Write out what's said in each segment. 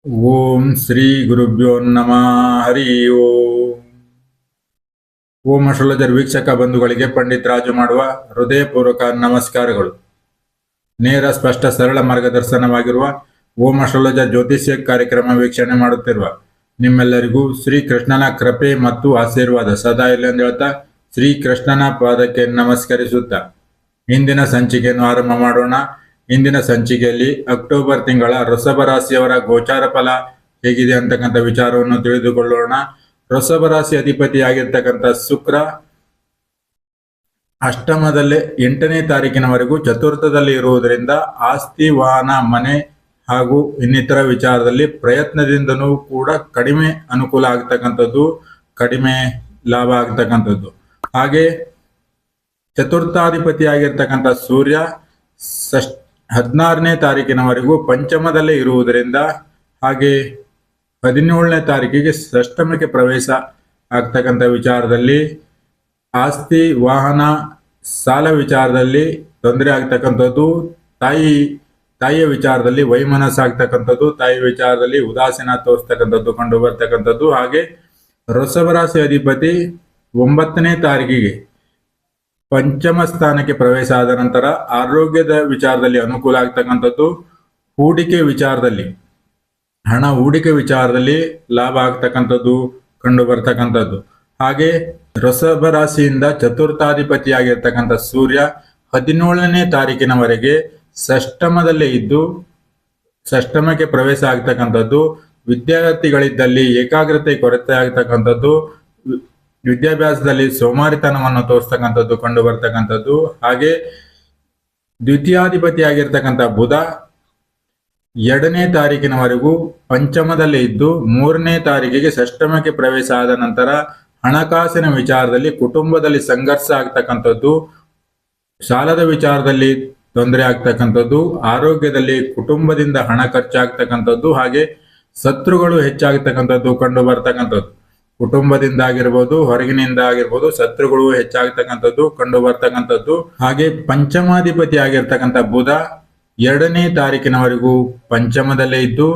ಓಂ ಶ್ರೀ ಗುರುಭ್ಯೋ ನಮಃ ಹರಿ ಓಂ. ಓಂ ಅಸ್ಟ್ರಾಲಜರ್ ವೀಕ್ಷಕ ಬಂಧುಗಳಿಗೆ ಪಂಡಿತ್ ರಾಜು ಮಾಡುವ ಹೃದಯಪೂರ್ವಕ ನಮಸ್ಕಾರಗಳು. ನೇರ ಸ್ಪಷ್ಟ ಸರಳ ಮಾರ್ಗದರ್ಶನವಾಗಿರುವ ಓಂ ಅಸ್ಟ್ರಾಲಜರ್ ಜ್ಯೋತಿಷ್ಯ ಕಾರ್ಯಕ್ರಮ ವೀಕ್ಷಣೆ ಮಾಡುತ್ತಿರುವ ನಿಮ್ಮೆಲ್ಲರಿಗೂ ಶ್ರೀ ಕೃಷ್ಣನ ಕೃಪೆ ಮತ್ತು ಆಶೀರ್ವಾದ ಸದಾ ಇಲ್ಲ ಎಂದು ಹೇಳ್ತಾ ಶ್ರೀ ಕೃಷ್ಣನ ಪಾದಕ್ಕೆ ನಮಸ್ಕರಿಸುತ್ತಾ ಇಂದಿನ ಸಂಚಿಕೆಯನ್ನು ಆರಂಭ ಮಾಡೋಣ. ಇಂದಿನ ಸಂಚಿಕೆಯಲ್ಲಿ ಅಕ್ಟೋಬರ್ ತಿಂಗಳ ವೃಷಭ ರಾಶಿಯವರ ಗೋಚಾರ ಫಲ ಹೇಗಿದೆ ಅಂತಕ್ಕಂಥ ವಿಚಾರವನ್ನು ತಿಳಿದುಕೊಳ್ಳೋಣ. ವೃಷಭ ರಾಶಿ ಅಧಿಪತಿಯಾಗಿರ್ತಕ್ಕಂಥ ಶುಕ್ರ ಅಷ್ಟಮದಲ್ಲೇ 8ನೇ ತಾರೀಕಿನವರೆಗೂ ಚತುರ್ಥದಲ್ಲಿ ಇರುವುದರಿಂದ ಆಸ್ತಿ, ವಾಹನ, ಮನೆ ಹಾಗೂ ಇನ್ನಿತರ ವಿಚಾರದಲ್ಲಿ ಪ್ರಯತ್ನದಿಂದನೂ ಕೂಡ ಕಡಿಮೆ ಅನುಕೂಲ ಆಗ್ತಕ್ಕಂಥದ್ದು, ಕಡಿಮೆ ಲಾಭ ಆಗ್ತಕ್ಕಂಥದ್ದು. ಹಾಗೆ ಚತುರ್ಥಾಧಿಪತಿಯಾಗಿರ್ತಕ್ಕಂಥ ಸೂರ್ಯ 16ನೇ ತಾರೀಕಿನವರೆಗೂ ಪಂಚಮದಲ್ಲೇ ಇರುವುದರಿಂದ, ಹಾಗೆ 17ನೇ ತಾರೀಕಿಗೆ ಷಷ್ಠಮಕ್ಕೆ ಪ್ರವೇಶ ಆಗ್ತಕ್ಕಂಥ ವಿಚಾರದಲ್ಲಿ ಆಸ್ತಿ, ವಾಹನ, ಸಾಲ ವಿಚಾರದಲ್ಲಿ ತೊಂದರೆ ಆಗ್ತಕ್ಕಂಥದ್ದು, ತಾಯಿಯ ವಿಚಾರದಲ್ಲಿ ವೈಮನಸ್ಸಾಗ್ತಕ್ಕಂಥದ್ದು, ತಾಯಿ ವಿಚಾರದಲ್ಲಿ ಉದಾಸೀನ ತೋರಿಸ್ತಕ್ಕಂಥದ್ದು ಕಂಡು ಬರ್ತಕ್ಕಂಥದ್ದು. ಹಾಗೆ ವೃಷಭ ರಾಶಿ ಅಧಿಪತಿ 9ನೇ ತಾರೀಕಿಗೆ ಪಂಚಮ ಸ್ಥಾನಕ್ಕೆ ಪ್ರವೇಶ ಆದ ನಂತರ ಆರೋಗ್ಯದ ವಿಚಾರದಲ್ಲಿ ಅನುಕೂಲ ಆಗ್ತಕ್ಕಂಥದ್ದು, ಹೂಡಿಕೆ ವಿಚಾರದಲ್ಲಿ ಹಣ ಹೂಡಿಕೆ ವಿಚಾರದಲ್ಲಿ ಲಾಭ ಆಗ್ತಕ್ಕಂಥದ್ದು ಕಂಡು ಬರ್ತಕ್ಕಂಥದ್ದು. ಹಾಗೆ ವೃಷಭ ರಾಶಿಯಿಂದ ಚತುರ್ಥಾಧಿಪತಿಯಾಗಿರ್ತಕ್ಕಂಥ ಸೂರ್ಯ 17ನೇ ತಾರೀಕಿನವರೆಗೆ ಷಷ್ಠಮದಲ್ಲೇ ಇದ್ದು ಷಷ್ಠಮಕ್ಕೆ ಪ್ರವೇಶ ಆಗ್ತಕ್ಕಂಥದ್ದು, ವಿದ್ಯಾರ್ಥಿಗಳಿದ್ದಲ್ಲಿ ಏಕಾಗ್ರತೆ ಕೊರತೆ ಆಗ್ತಕ್ಕಂಥದ್ದು, ವಿದ್ಯಾಭ್ಯಾಸದಲ್ಲಿ ಸೋಮಾರಿತನವನ್ನು ತೋರಿಸ್ತಕ್ಕಂಥದ್ದು ಕಂಡು ಬರ್ತಕ್ಕಂಥದ್ದು. ಹಾಗೆ ದ್ವಿತೀಯಾಧಿಪತಿಯಾಗಿರ್ತಕ್ಕಂಥ ಬುಧ 2ನೇ ತಾರೀಕಿನವರೆಗೂ ಪಂಚಮದಲ್ಲಿ ಇದ್ದು 3ನೇ ತಾರೀಕಿಗೆ ಷಷ್ಠಮಕ್ಕೆ ಪ್ರವೇಶ ಆದ ನಂತರ ಹಣಕಾಸಿನ ವಿಚಾರದಲ್ಲಿ ಕುಟುಂಬದಲ್ಲಿ ಸಂಘರ್ಷ ಆಗ್ತಕ್ಕಂಥದ್ದು, ಸಾಲದ ವಿಚಾರದಲ್ಲಿ ತೊಂದರೆ ಆಗ್ತಕ್ಕಂಥದ್ದು, ಆರೋಗ್ಯದಲ್ಲಿ ಕುಟುಂಬದಿಂದ ಹಣ ಖರ್ಚಾಗ್ತಕ್ಕಂಥದ್ದು, ಹಾಗೆ ಶತ್ರುಗಳು ಹೆಚ್ಚಾಗ್ತಕ್ಕಂಥದ್ದು ಕಂಡು ಬರ್ತಕ್ಕಂಥದ್ದು. ಕುಟುಂಬದಿಂದ ಆಗಿರ್ಬೋದು, ಹೊರಗಿನಿಂದ ಆಗಿರ್ಬೋದು, ಶತ್ರುಗಳು ಹೆಚ್ಚಾಗ್ತಕ್ಕಂಥದ್ದು ಕಂಡು ಬರ್ತಕ್ಕಂಥದ್ದು. ಹಾಗೆ ಪಂಚಮಾಧಿಪತಿ ಆಗಿರ್ತಕ್ಕಂಥ ಬುಧ 2ನೇ ತಾರೀಕಿನವರೆಗೂ ಪಂಚಮದಲ್ಲೇ ಇದ್ದು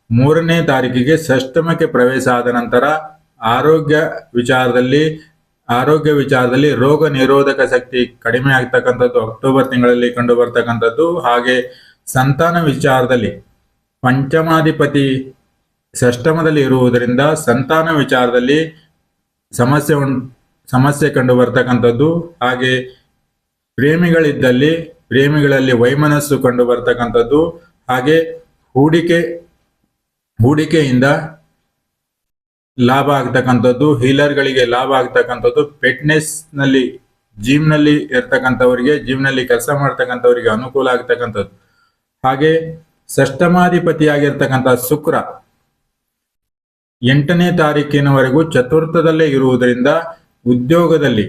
3ನೇ ತಾರೀಕಿಗೆ ಷಷ್ಠಮಕ್ಕೆ ಪ್ರವೇಶ ಆದ ನಂತರ ಆರೋಗ್ಯ ವಿಚಾರದಲ್ಲಿ ರೋಗ ನಿರೋಧಕ ಶಕ್ತಿ ಕಡಿಮೆ ಆಗ್ತಕ್ಕಂಥದ್ದು ಅಕ್ಟೋಬರ್ ತಿಂಗಳಲ್ಲಿ ಕಂಡು ಬರ್ತಕ್ಕಂಥದ್ದು. ಹಾಗೆ ಸಂತಾನ ವಿಚಾರದಲ್ಲಿ ಪಂಚಮಾಧಿಪತಿ ಷಷ್ಠಮದಲ್ಲಿ ಇರುವುದರಿಂದ ಸಂತಾನ ವಿಚಾರದಲ್ಲಿ ಸಮಸ್ಯೆ ಕಂಡು ಬರ್ತಕ್ಕಂಥದ್ದು. ಹಾಗೆ ಪ್ರೇಮಿಗಳಲ್ಲಿ ವೈಮನಸ್ಸು ಕಂಡು ಬರ್ತಕ್ಕಂಥದ್ದು. ಹಾಗೆ ಹೂಡಿಕೆಯಿಂದ ಲಾಭ ಆಗ್ತಕ್ಕಂಥದ್ದು, ಹೀಲರ್ಗಳಿಗೆ ಲಾಭ ಆಗ್ತಕ್ಕಂಥದ್ದು, ಜಿಮ್ನಲ್ಲಿ ಕೆಲಸ ಮಾಡ್ತಕ್ಕಂಥವರಿಗೆ ಅನುಕೂಲ ಆಗ್ತಕ್ಕಂಥದ್ದು. ಹಾಗೆ ಷಷ್ಠಮಾಧಿಪತಿಯಾಗಿರ್ತಕ್ಕಂಥ ಶುಕ್ರ 8ನೇ ತಾರೀಕಿನವರೆಗೂ ಚತುರ್ಥದಲ್ಲೇ ಇರುವುದರಿಂದ ಉದ್ಯೋಗದಲ್ಲಿ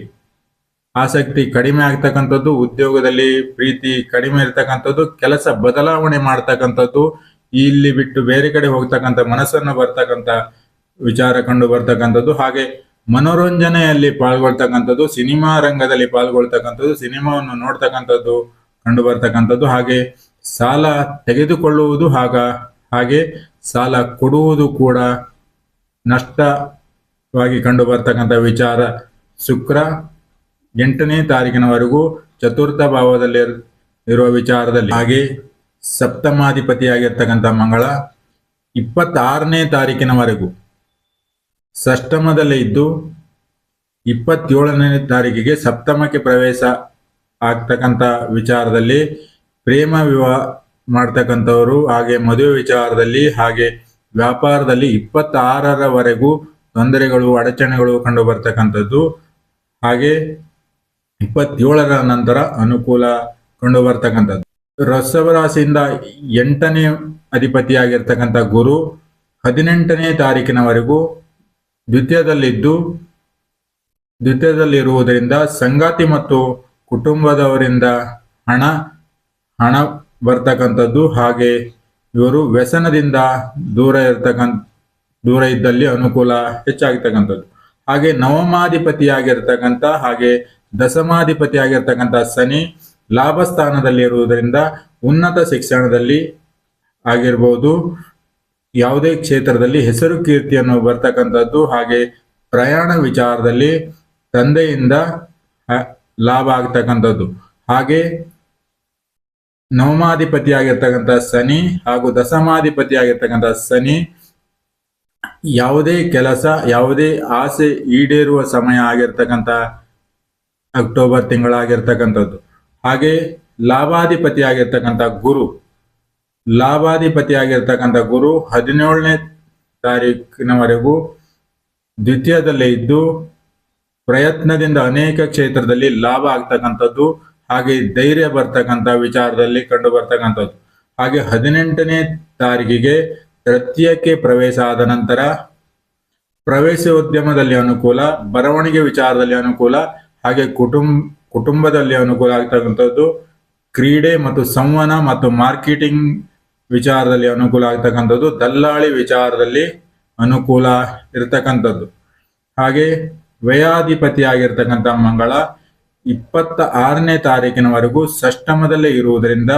ಆಸಕ್ತಿ ಕಡಿಮೆ ಆಗ್ತಕ್ಕಂಥದ್ದು, ಉದ್ಯೋಗದಲ್ಲಿ ಪ್ರೀತಿ ಕಡಿಮೆ ಇರ್ತಕ್ಕಂಥದ್ದು, ಕೆಲಸ ಬದಲಾವಣೆ ಮಾಡ್ತಕ್ಕಂಥದ್ದು, ಇಲ್ಲಿ ಬಿಟ್ಟು ಬೇರೆ ಕಡೆ ಹೋಗ್ತಕ್ಕಂಥ ಮನಸ್ಸನ್ನು ಬರ್ತಕ್ಕಂಥ ವಿಚಾರ ಕಂಡು ಬರ್ತಕ್ಕಂಥದ್ದು. ಹಾಗೆ ಮನೋರಂಜನೆಯಲ್ಲಿ ಪಾಲ್ಗೊಳ್ತಕ್ಕಂಥದ್ದು, ಸಿನಿಮಾ ರಂಗದಲ್ಲಿ ಪಾಲ್ಗೊಳ್ತಕ್ಕಂಥದ್ದು, ಸಿನಿಮಾವನ್ನು ನೋಡ್ತಕ್ಕಂಥದ್ದು ಕಂಡು ಬರ್ತಕ್ಕಂಥದ್ದು. ಹಾಗೆ ಸಾಲ ತೆಗೆದುಕೊಳ್ಳುವುದು ಹಾಗೆ ಸಾಲ ಕೊಡುವುದು ಕೂಡ ನಷ್ಟವಾಗಿ ಕಂಡು ಬರ್ತಕ್ಕಂಥ ವಿಚಾರ. ಶುಕ್ರ 8ನೇ ತಾರೀಕಿನವರೆಗೂ ಚತುರ್ಥ ಭಾವದಲ್ಲಿ ಇರುವ ವಿಚಾರದಲ್ಲಿ. ಹಾಗೆ ಸಪ್ತಮಾಧಿಪತಿಯಾಗಿರ್ತಕ್ಕಂಥ ಮಂಗಳ 26ನೇ ತಾರೀಕಿನವರೆಗೂ ಷಷ್ಠಮದಲ್ಲಿ ಇದ್ದು 27ನೇ ತಾರೀಕಿಗೆ ಸಪ್ತಮಕ್ಕೆ ಪ್ರವೇಶ ಆಗ್ತಕ್ಕಂಥ ವಿಚಾರದಲ್ಲಿ ಪ್ರೇಮ ವಿವಾಹ ಮಾಡ್ತಕ್ಕಂಥವರು, ಹಾಗೆ ಮದುವೆ ವಿಚಾರದಲ್ಲಿ, ಹಾಗೆ ವ್ಯಾಪಾರದಲ್ಲಿ 26ರವರೆಗೂ ತೊಂದರೆಗಳು, ಅಡಚಣೆಗಳು ಕಂಡು ಬರ್ತಕ್ಕಂಥದ್ದು. ಹಾಗೆ 27ರ ನಂತರ ಅನುಕೂಲ ಕಂಡು ಬರ್ತಕ್ಕಂಥದ್ದು. ವೃಷಭ ರಾಶಿಯಿಂದ 8ನೇ ಅಧಿಪತಿಯಾಗಿರ್ತಕ್ಕಂಥ ಗುರು 18ನೇ ತಾರೀಕಿನವರೆಗೂ ದ್ವಿತೀಯದಲ್ಲಿರುವುದರಿಂದ ಸಂಗಾತಿ ಮತ್ತು ಕುಟುಂಬದವರಿಂದ ಹಣ ಬರ್ತಕ್ಕಂಥದ್ದು. ಹಾಗೆ ಇವರು ವ್ಯಸನದಿಂದ ದೂರ ಇದ್ದಲ್ಲಿ ಅನುಕೂಲ ಹೆಚ್ಚಾಗ್ತಕ್ಕಂಥದ್ದು. ಹಾಗೆ ನವಮಾಧಿಪತಿಯಾಗಿರ್ತಕ್ಕಂಥ ಹಾಗೆ ದಶಮಾಧಿಪತಿಯಾಗಿರ್ತಕ್ಕಂಥ ಶನಿ ಲಾಭ ಸ್ಥಾನದಲ್ಲಿ ಇರುವುದರಿಂದ ಉನ್ನತ ಶಿಕ್ಷಣದಲ್ಲಿ ಆಗಿರ್ಬೋದು, ಯಾವುದೇ ಕ್ಷೇತ್ರದಲ್ಲಿ ಹೆಸರು ಕೀರ್ತಿಯನ್ನು ಬರ್ತಕ್ಕಂಥದ್ದು. ಹಾಗೆ ಪ್ರಯಾಣ ವಿಚಾರದಲ್ಲಿ ತಂದೆಯಿಂದ ಲಾಭ ಆಗ್ತಕ್ಕಂಥದ್ದು. ಹಾಗೆ ನವಮಾಧಿಪತಿಯಾಗಿರ್ತಕ್ಕಂಥ ಶನಿ ಹಾಗೂ ದಶಮಾಧಿಪತಿಯಾಗಿರ್ತಕ್ಕಂಥ ಶನಿ ಯಾವುದೇ ಕೆಲಸ, ಯಾವುದೇ ಆಸೆ ಈಡೇರುವ ಸಮಯ ಆಗಿರ್ತಕ್ಕಂಥ ಅಕ್ಟೋಬರ್ ತಿಂಗಳಾಗಿರ್ತಕ್ಕಂಥದ್ದು. ಹಾಗೆ ಲಾಭಾಧಿಪತಿಯಾಗಿರ್ತಕ್ಕಂಥ ಗುರು 17ನೇ ತಾರೀಕಿನವರೆಗೂ ದ್ವಿತೀಯದಲ್ಲೇ ಇದ್ದು ಪ್ರಯತ್ನದಿಂದ ಅನೇಕ ಕ್ಷೇತ್ರದಲ್ಲಿ ಲಾಭ ಆಗ್ತಕ್ಕಂಥದ್ದು. ಹಾಗೆ ಧೈರ್ಯ ಬರ್ತಕ್ಕಂಥ ವಿಚಾರದಲ್ಲಿ ಕಂಡು ಬರ್ತಕ್ಕಂಥದ್ದು. ಹಾಗೆ 18ನೇ ತಾರೀಕಿಗೆ ತೃತೀಯಕ್ಕೆ ಪ್ರವೇಶ ಆದ ನಂತರ ಪ್ರವೇಶೋದ್ಯಮದಲ್ಲಿ ಅನುಕೂಲ, ಬರವಣಿಗೆ ವಿಚಾರದಲ್ಲಿ ಅನುಕೂಲ, ಹಾಗೆ ಕುಟುಂಬದಲ್ಲಿ ಅನುಕೂಲ ಆಗ್ತಕ್ಕಂಥದ್ದು. ಕ್ರೀಡೆ ಮತ್ತು ಸಂವಹನ ಮತ್ತು ಮಾರ್ಕೆಟಿಂಗ್ ವಿಚಾರದಲ್ಲಿ ಅನುಕೂಲ ಆಗ್ತಕ್ಕಂಥದ್ದು. ದಲ್ಲಾಳಿ ವಿಚಾರದಲ್ಲಿ ಅನುಕೂಲ ಇರತಕ್ಕಂಥದ್ದು. ಹಾಗೆ ವ್ಯಯಾಧಿಪತಿಯಾಗಿರ್ತಕ್ಕಂಥ ಮಂಗಳ 26ನೇ ತಾರೀಕಿನವರೆಗೂ ಷಷ್ಠಮದಲ್ಲೇ ಇರುವುದರಿಂದ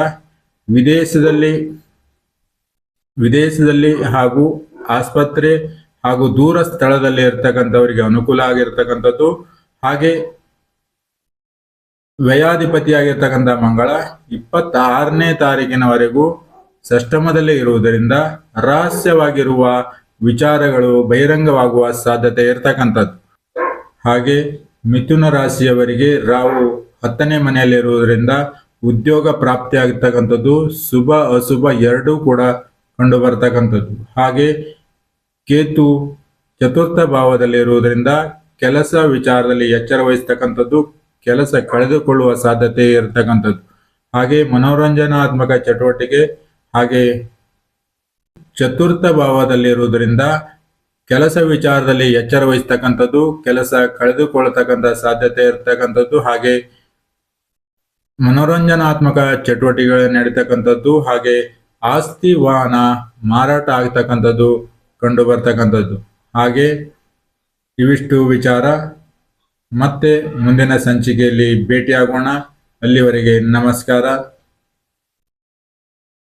ವಿದೇಶದಲ್ಲಿ ಹಾಗೂ ಆಸ್ಪತ್ರೆ ಹಾಗೂ ದೂರ ಸ್ಥಳದಲ್ಲಿ ಇರ್ತಕ್ಕಂಥವರಿಗೆ ಅನುಕೂಲ ಆಗಿರ್ತಕ್ಕಂಥದ್ದು. ಹಾಗೆ ವ್ಯಯಾಧಿಪತಿಯಾಗಿರ್ತಕ್ಕಂಥ ಮಂಗಳ 26ನೇ ತಾರೀಕಿನವರೆಗೂ ಷಷ್ಠಮದಲ್ಲೇ ಇರುವುದರಿಂದ ರಹಸ್ಯವಾಗಿರುವ ವಿಚಾರಗಳು ಬಹಿರಂಗವಾಗುವ ಸಾಧ್ಯತೆ ಇರತಕ್ಕಂಥದ್ದು. ಹಾಗೆ ಮಿಥುನ ರಾಶಿಯವರಿಗೆ ರಾಹು 10ನೇ ಮನೆಯಲ್ಲಿರುವುದರಿಂದ ಉದ್ಯೋಗ ಪ್ರಾಪ್ತಿಯಾಗತಕ್ಕಂಥದ್ದು. ಶುಭ ಅಶುಭ ಎರಡೂ ಕೂಡ ಕಂಡು ಬರ್ತಕ್ಕಂಥದ್ದು. ಹಾಗೆ ಕೇತು 4ಥ ಭಾವದಲ್ಲಿ ಇರುವುದರಿಂದ ಕೆಲಸ ವಿಚಾರದಲ್ಲಿ ಎಚ್ಚರ ವಹಿಸ್ತಕ್ಕಂಥದ್ದು, ಕೆಲಸ ಕಳೆದುಕೊಳ್ಳುವ ಸಾಧ್ಯತೆ ಇರತಕ್ಕಂಥದ್ದು. ಹಾಗೆ ಮನೋರಂಜನಾತ್ಮಕ ಚಟುವಟಿಕೆ ಹಾಗೆ 4ಥ ಭಾವದಲ್ಲಿ ಇರುವುದರಿಂದ ಕೆಲಸ ವಿಚಾರದಲ್ಲಿ ಎಚ್ಚರ ವಹಿಸ್ತಕ್ಕಂಥದ್ದು, ಕೆಲಸ ಕಳೆದುಕೊಳ್ಳತಕ್ಕಂಥ ಸಾಧ್ಯತೆ ಇರತಕ್ಕಂಥದ್ದು. ಹಾಗೆ ಮನೋರಂಜನಾತ್ಮಕ ಚಟುವಟಿಕೆಗಳು ನಡೀತಕ್ಕಂಥದ್ದು. ಹಾಗೆ ಆಸ್ತಿ ವಾಹನ ಮಾರಾಟ ಆಗ್ತಕ್ಕಂಥದ್ದು ಕಂಡು ಬರ್ತಕ್ಕಂಥದ್ದು. ಹಾಗೆ ಇವಿಷ್ಟು ವಿಚಾರ. ಮತ್ತೆ ಮುಂದಿನ ಸಂಚಿಕೆಯಲ್ಲಿ ಭೇಟಿಯಾಗೋಣ. ಅಲ್ಲಿವರೆಗೆ ನಮಸ್ಕಾರ.